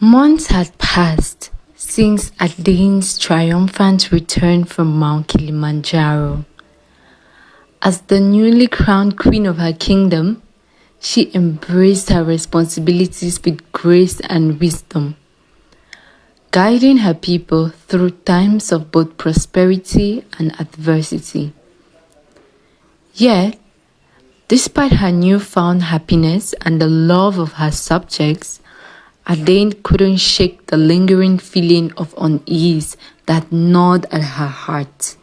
Months had passed since Adanne's triumphant return from Mount Kilimanjaro. As the newly crowned queen of her kingdom, she embraced her responsibilities with grace and wisdom, guiding her people through times of both prosperity and adversity. Yet, despite her newfound happiness and the love of her subjects, Adanne couldn't shake the lingering feeling of unease that gnawed at her heart.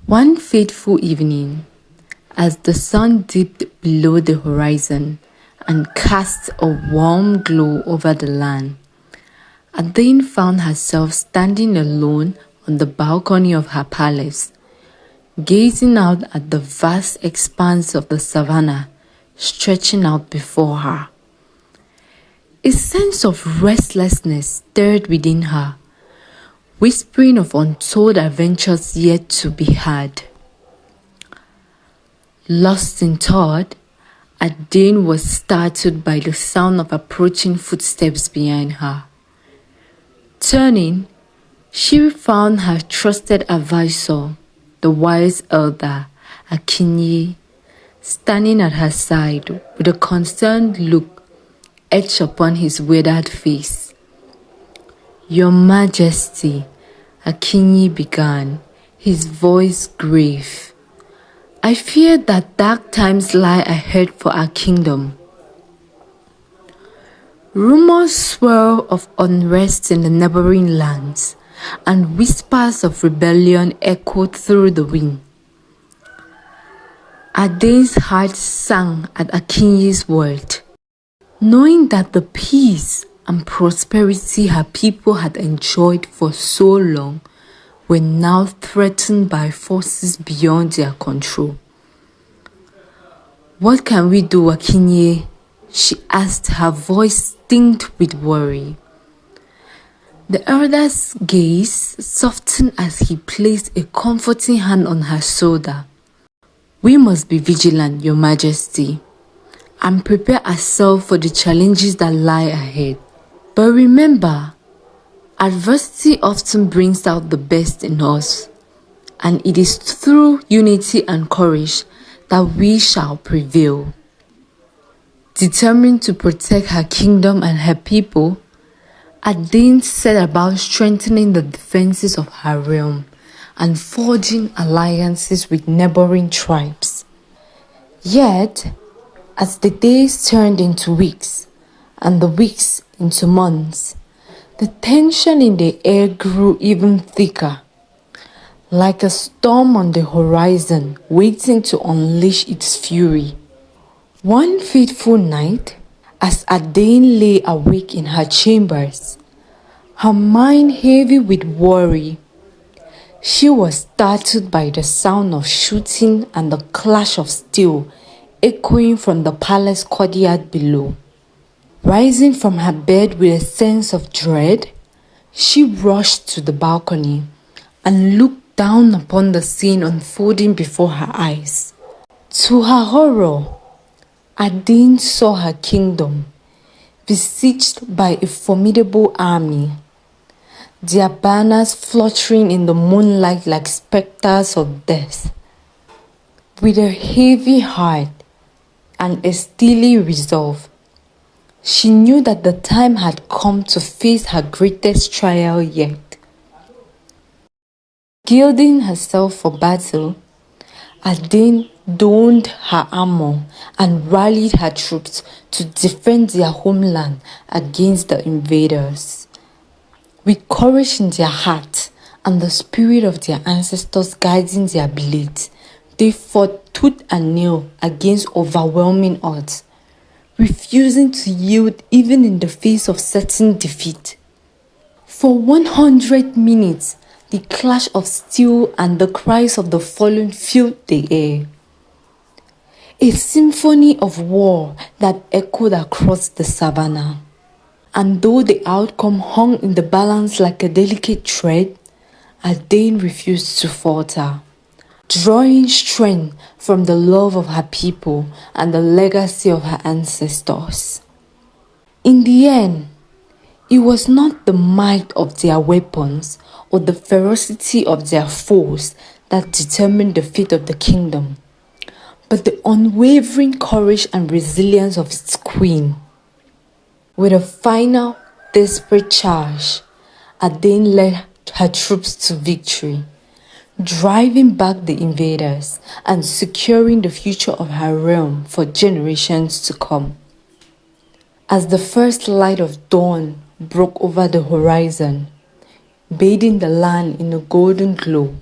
One fateful evening, as the sun dipped below the horizon and cast a warm glow over the land, Adanne found herself standing alone on the balcony of her palace, gazing out at the vast expanse of the savannah stretching out before her. A sense of restlessness stirred within her, whispering of untold adventures yet to be had. Lost in thought, Adanne was startled by the sound of approaching footsteps behind her. Turning, she found her trusted advisor, the wise elder, Akinyi, standing at her side with a concerned look etched upon his withered face. "Your Majesty," Akinyi began, his voice grave, "I fear that dark times lie ahead for our kingdom." Rumors swirl of unrest in the neighboring lands, and whispers of rebellion echoed through the wind. Adanne's heart sank at Akinyi's word, knowing that the peace and prosperity her people had enjoyed for so long were now threatened by forces beyond their control. "What can we do, Akinyi?" she asked, her voice tinged with worry. The elder's gaze softened as he placed a comforting hand on her shoulder. "We must be vigilant, Your Majesty, and prepare ourselves for the challenges that lie ahead. But remember, adversity often brings out the best in us, and it is through unity and courage that we shall prevail." Determined to protect her kingdom and her people, Adanne set about strengthening the defenses of her realm and forging alliances with neighboring tribes. Yet, as the days turned into weeks and the weeks into months, the tension in the air grew even thicker, like a storm on the horizon waiting to unleash its fury. One fateful night, as Adanne lay awake in her chambers, her mind heavy with worry, she was startled by the sound of shooting and the clash of steel echoing from the palace courtyard below. Rising from her bed with a sense of dread, she rushed to the balcony and looked down upon the scene unfolding before her eyes. To her horror, Adanne saw her kingdom besieged by a formidable army, their banners fluttering in the moonlight like specters of death. With a heavy heart and a steely resolve, she knew that the time had come to face her greatest trial yet. Gilding herself for battle, Adanne donned her armor and rallied her troops to defend their homeland against the invaders. With courage in their hearts and the spirit of their ancestors guiding their blades, they fought tooth and nail against overwhelming odds, refusing to yield even in the face of certain defeat. For 100 minutes, the clash of steel and the cries of the fallen filled the air. A symphony of war that echoed across the savannah. And though the outcome hung in the balance like a delicate thread, Adanne refused to falter, drawing strength from the love of her people and the legacy of her ancestors. In the end, it was not the might of their weapons or the ferocity of their foes that determined the fate of the kingdom, but the unwavering courage and resilience of its queen. With a final, desperate charge, Adin led her troops to victory, driving back the invaders and securing the future of her realm for generations to come. As the first light of dawn broke over the horizon, bathing the land in a golden glow,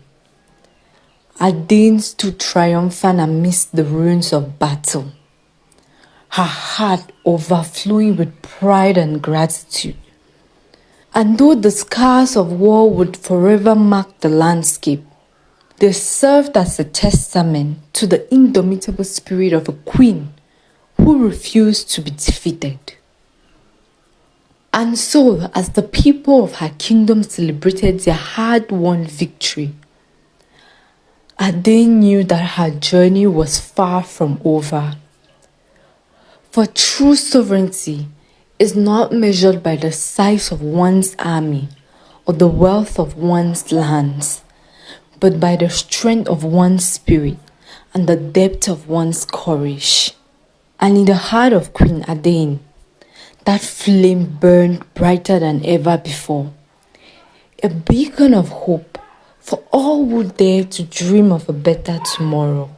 Adin stood triumphant amidst the ruins of battle, her heart overflowing with pride and gratitude. And though the scars of war would forever mark the landscape, they served as a testament to the indomitable spirit of a queen who refused to be defeated. And so, as the people of her kingdom celebrated their hard-won victory, Adin knew that her journey was far from over. For true sovereignty is not measured by the size of one's army or the wealth of one's lands, but by the strength of one's spirit and the depth of one's courage. And in the heart of Queen Adin, that flame burned brighter than ever before, a beacon of hope for all who dare to dream of a better tomorrow.